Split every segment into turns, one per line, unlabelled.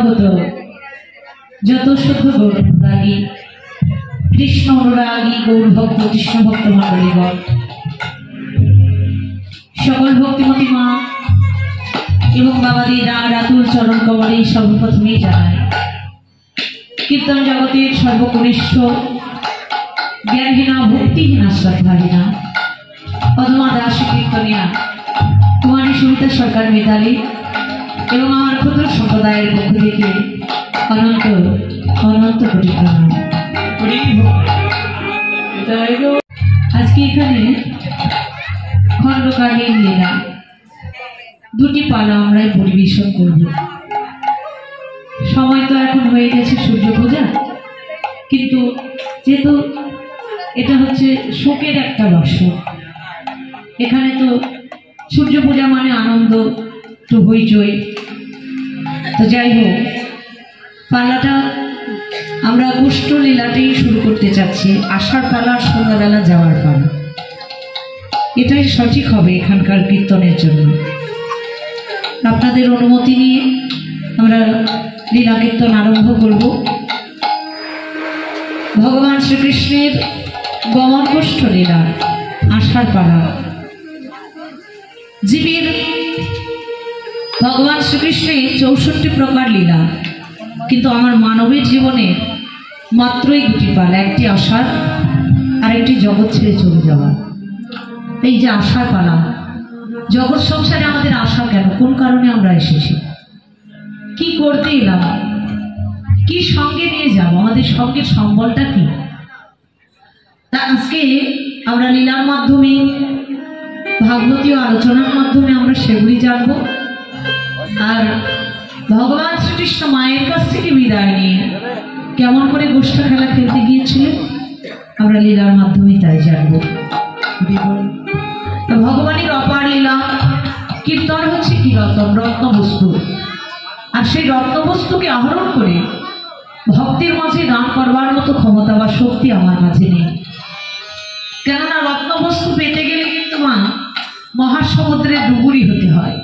সমাগত যত শুদ্ধ গৌরাঙ্গী কৃষ্ণ অনুরাগী গৌরভক্ত কৃষ্ণ ভক্ত মণ্ডলীগণ, সকল ভক্তিমতী মা এবং বাবাদের রাতুল চরণ কমলে সর্বপ্রথমেই জানায় কীর্তন জগতের সর্বকনিষ্ঠ জ্ঞানহীনা ভক্তিহীনা শ্রদ্ধাহীনা পদ্মা দাস কীর্তনিয়া কুমারী সুমিতা সরকার মিতালি এবং আমার ক্ষুদ্র সম্প্রদায়ের পক্ষ থেকে অনন্ত অনন্ত কোটি প্রণাম। আজকে এখানে খণ্ডকালীন লীলা দুটি পালা আমরা পরিবেশন করব। সময় তো এখন হয়ে গেছে সূর্য পূজা, কিন্তু যেহেতু এটা হচ্ছে শোকের একটা বাসর, এখানে তো সূর্য পূজা মানে আনন্দ তো হইচই। তো যাই হোক, পালাটা আমরা কুষ্ঠ লীলাতেই শুরু করতে চাচ্ছি। আষাঢ় পালা, সন্ধ্যাবেলা যাওয়ার পালা, এটাই সঠিক হবে এখানকার কীর্তনের জন্য। আপনাদের অনুমতি নিয়ে আমরা লীলা কীর্তন আরম্ভ করব। ভগবান শ্রীকৃষ্ণের গমন কুষ্ঠ লীলা, আষাঢ় পালা। জীবের ভগবান শ্রীকৃষ্ণের 64 প্রকার লীলা, কিন্তু আমার মানবের জীবনে মাত্রই দুটি পালা, একটি আষাঢ় আর একটি জগৎ ছেড়ে চলে যাওয়া। এই যে আষাঢ় পালা, জগৎ সংসারে আমাদের আশা কেন, কোন কারণে আমরা এসেছি, কি করতে এলাম, কি সঙ্গে নিয়ে যাব, আমাদের সঙ্গে সম্বলটা কি, তা আজকে আমরা লীলার মাধ্যমে ভাগবতীয় আলোচনার মাধ্যমে আমরা সেগুলি জানবো। আর ভগবান শ্রীকৃষ্ণ মায়ের কাছ থেকে বিদায় নিয়ে কেমন করে গোষ্ঠ খেলা খেলতে গিয়েছিলেন আমরা লীলার মাধ্যমে তাই জানবো। ভগবানের অপার লীলা। কীর্তন হচ্ছে কি রতন, রত্নবস্তু, আর সেই রত্নবস্তুকে আহরণ করে ভক্তের মাঝে দান করবার মতো ক্ষমতা বা শক্তি আমার মাঝে নেই। কেননা রত্নবস্তু পেতে গেলে কিন্তু মা মহাসমুদ্রে ডুবুরি হতে হয়।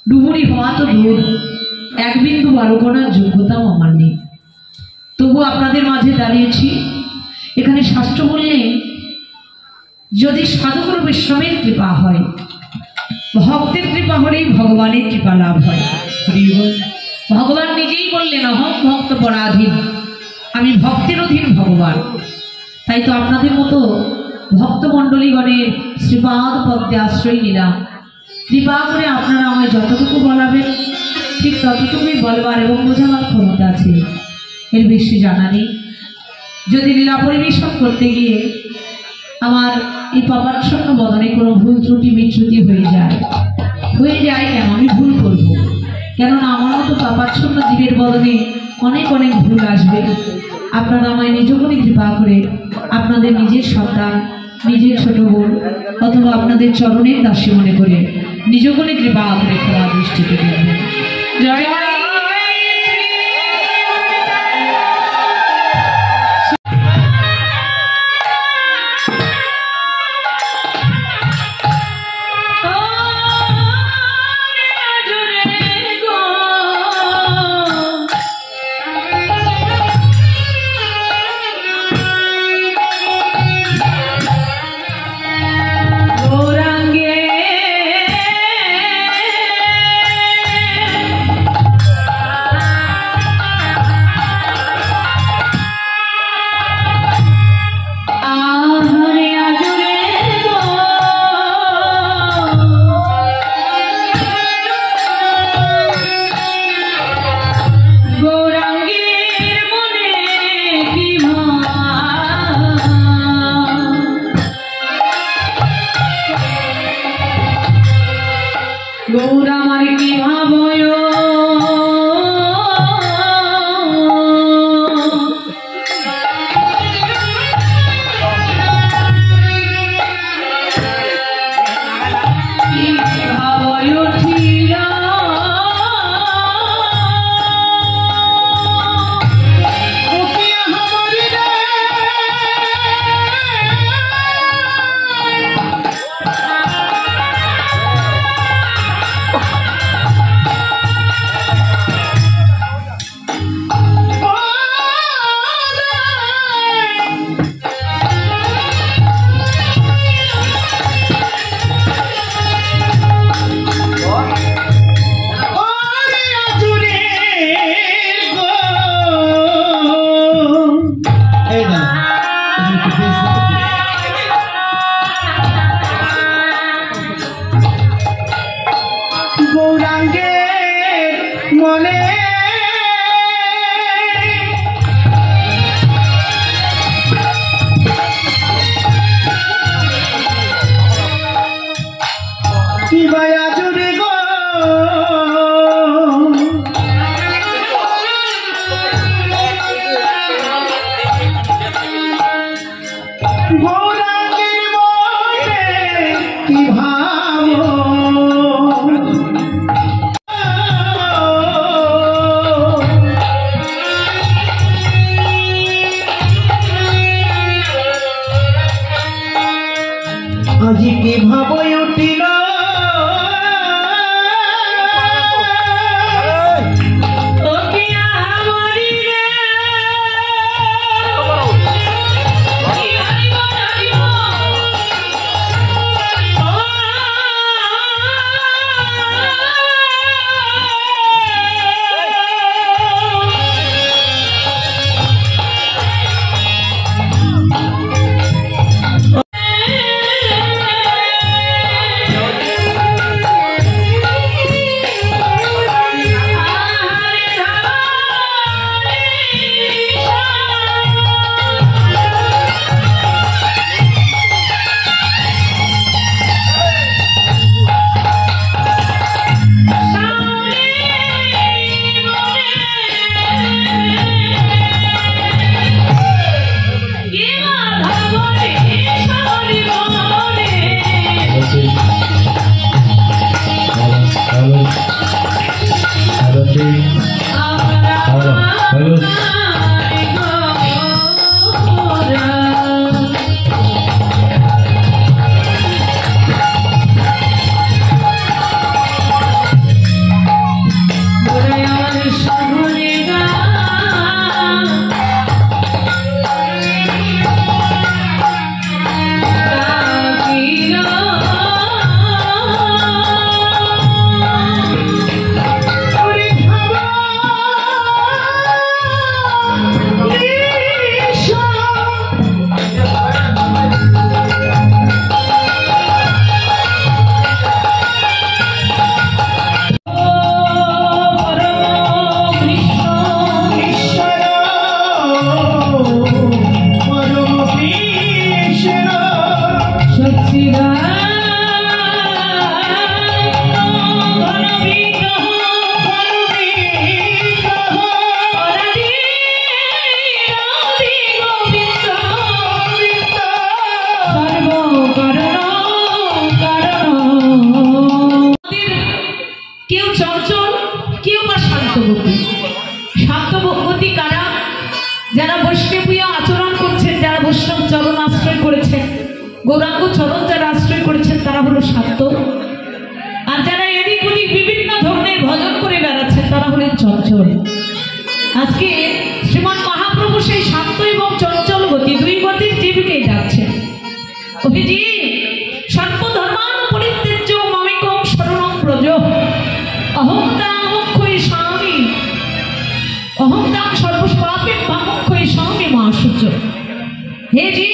ডুবুরি হওয়া তো দূর, এক বিন্দু বালুকণার যোগ্যতাও আমার নেই। তবু আপনাদের মাঝে দাঁড়িয়েছি। এখানে শাস্ত্র বললেন, যদি সাধুগুরু বৈষ্ণবের কৃপা হয়, ভক্তের কৃপা হলেই ভগবানের কৃপা লাভ হয়। ভগবান নিজেই বললেন, অহম ভক্ত পরাধীন, আমি ভক্তের অধীন ভগবান। তাই তো আপনাদের মতো ভক্তমণ্ডলীগণের শ্রীপাদ পদ্মে আশ্রয় নিলাম। কৃপা করে আপনারা আমায় যতটুকু বলাবেন ঠিক ততটুকুই বলবার এবং বোঝাবার ক্ষমতা আছে, এর বেশি জানা নেই। যদি লীলা পরিবেশন করতে গিয়ে আমার এই পাপাচ্ছন্ন বদনে কোনো ভুল ত্রুটি বিচ্যুতি হয়ে যায় কেন, আমি ভুল করব, কেননা আমার মতো পাপাচ্ছন্ন জীবের বদনে অনেক অনেক ভুল আসবে। আপনারা আমায় নিজগুণে কৃপা করে আপনাদের নিজের সন্তান, নিজের ছোট বোন অথবা আপনাদের চরণের দাসী মনে করে নিজগুণে কৃপা করে ক্ষমা দৃষ্টিতে দেখবেন। জয়
আজি কি ভাবই উঠিল
যারা বৈষ্ণবীয় আচরণ করছেন, যারা বৈষ্ণব চরণ আশ্রয় করেছেন, গৌরাঙ্গ চরণ যারা আশ্রয় করেছেন, তারা হলো শান্ত। আর যারা এদিক ওদিক বিভিন্ন ধরনের ভজন করে বেড়াচ্ছেন, তারা হলেন চঞ্চল। আজকে শ্রীমান মহাপ্রভু সেই শান্ত এবং চঞ্চল গতি, দুই গতির জীবকে যাচ্ছেন। অভিজি সর্বধর্মান পরিত্যাজ্য মামেকং শরণং ব্রজ অহংদাং মুখ্যই স্বামী অহংদাং সর্বস্বাপে মুখ্যই স্বামী মা সূর্য। হে জি,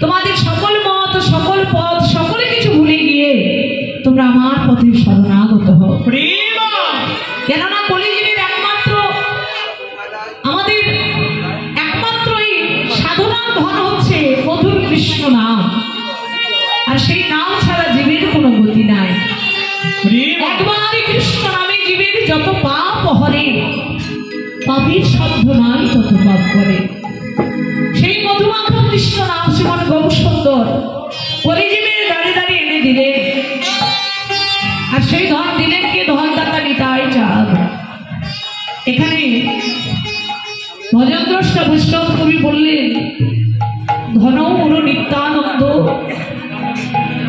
তোমাদের সকল মত, সকল পথ, সকলে কিছু ভুলে গিয়ে তোমরা আমার পথে শরণাগত হও। কেননা কলিযুগের একমাত্র আমাদের একমাত্রই সাধনার ধন হচ্ছে মধুর কৃষ্ণ নাম। আর সেই নাম ছাড়া জীবের কোনো গতি নাই। একবারই কৃষ্ণ নামে জীবের যত পাপ হরে, পাপের সাধ্য নাই তত পাপ করে। সেই মধুমাখা কৃষ্ণ নাম শ্রীমান গৌর সুন্দর কলিজীবের দাঁড়িয়ে দাঁড়িয়ে এনে দিলেন। আর সেই ধন দিলেন কে? ধনদাতা নিতাই চাঁদ। এখানে ভজনদ্রষ্টা বৈষ্ণব কবি বললেন, ধন মোর নিত্যানন্দ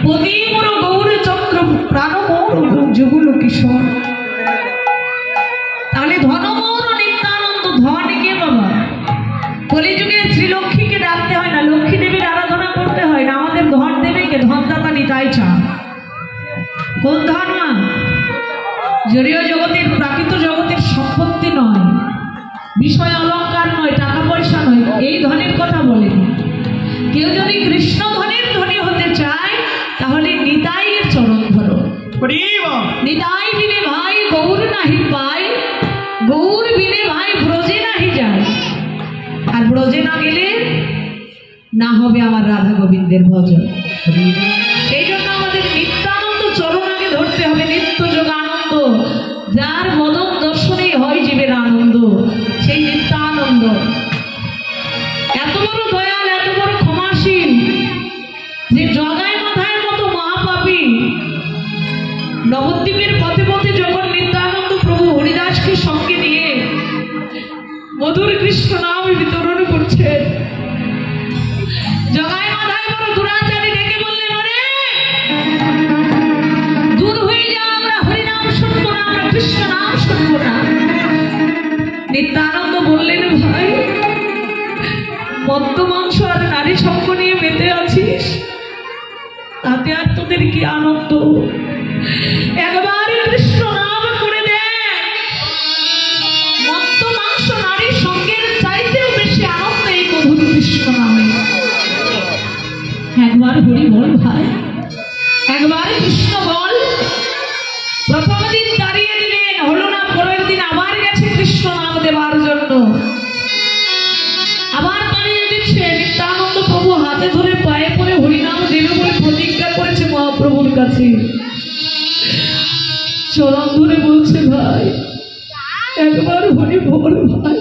পতি মোর গৌরচন্দ্র প্রাণ মোর যুগুল কিশোর। তাহলে ধন মোর নিত্যানন্দ, ধন কে বাবা? কলিযুগে শ্রীলক্ষ্মীকে ডাকতে হয় না, লক্ষ্মী দেবীর আরাধনা করতে হয় না, আমাদের ধন দেবে কে? ধনদাতা নিতাই চাঁদ। কোন ধন? মা জড়ীয় জগতের, প্রাকৃত জগতের সম্পত্তি নয়, বিষয় অলঙ্কার নয়, টাকা পয়সা নয়, এই ধনের কথা বলেন। কেউ যদি কৃষ্ণ ধনের ধনী হতে চায় তাহলে নিতাইয়ের চরণ ধরো। নিতাই বিনে ভাই গৌর নাহি পাই, ব্রজে না গেলে না হবে আমার রাধা গোবিন্দের ভজন। সেই জন্য আমাদের নিত্যানন্দ চরণ আগে ধরতে হবে। নিত্য যোগ আনন্দ, যার মদন দর্শনেই হয় জীবের আনন্দ, সেই নিত্যানন্দ এত বড় দয়াল, এত বড় ক্ষমাসীন, যে জগায় মাথায় মতো মহাপাপী নবদ্বীপের পথে পথে যখন নিত্যানন্দ প্রভু হরিদাসকে সঙ্গে নিয়ে মধুর কৃষ্ণ নাম বিতরণ করছে, জগায় মাথায় বড় দুরাচারী ডেকে বললেন, ওরে দূর হয়ে যা, আমরা হরিনাম শুনবো না, আমরা কৃষ্ণ নাম শুনবো না। নিত্যানন্দ বললেন, ভাই মদ্য মাংস আর নারী সঙ্গ নিয়ে মেতে আছিস, তাতে আর তোদের কি আনন্দ? একবার কৃষ্ণ নাম করে দেখ, মদ্য মাংস নারী সঙ্গের চাইতেও বেশি আনন্দ এই মধুর কৃষ্ণ নামে। একবার হরি বল ভাই, একবার কৃষ্ণ বল। প্রথম দিন দাঁড়িয়ে দিলেন, হলো না, পরের দিন আবার গেছে কৃষ্ণ নাম দেওয়ার জন্য, আবার দাঁড়িয়ে দিচ্ছে। নিত্যানন্দ প্রভু হাতে ধরে পায়ে পড়ে হরিনাম দেবে বলে প্রতিজ্ঞা করেছে মহাপ্রভুর কাছে। চরণ ধরে বলছে, ভাই একবার হরি বল ভাই।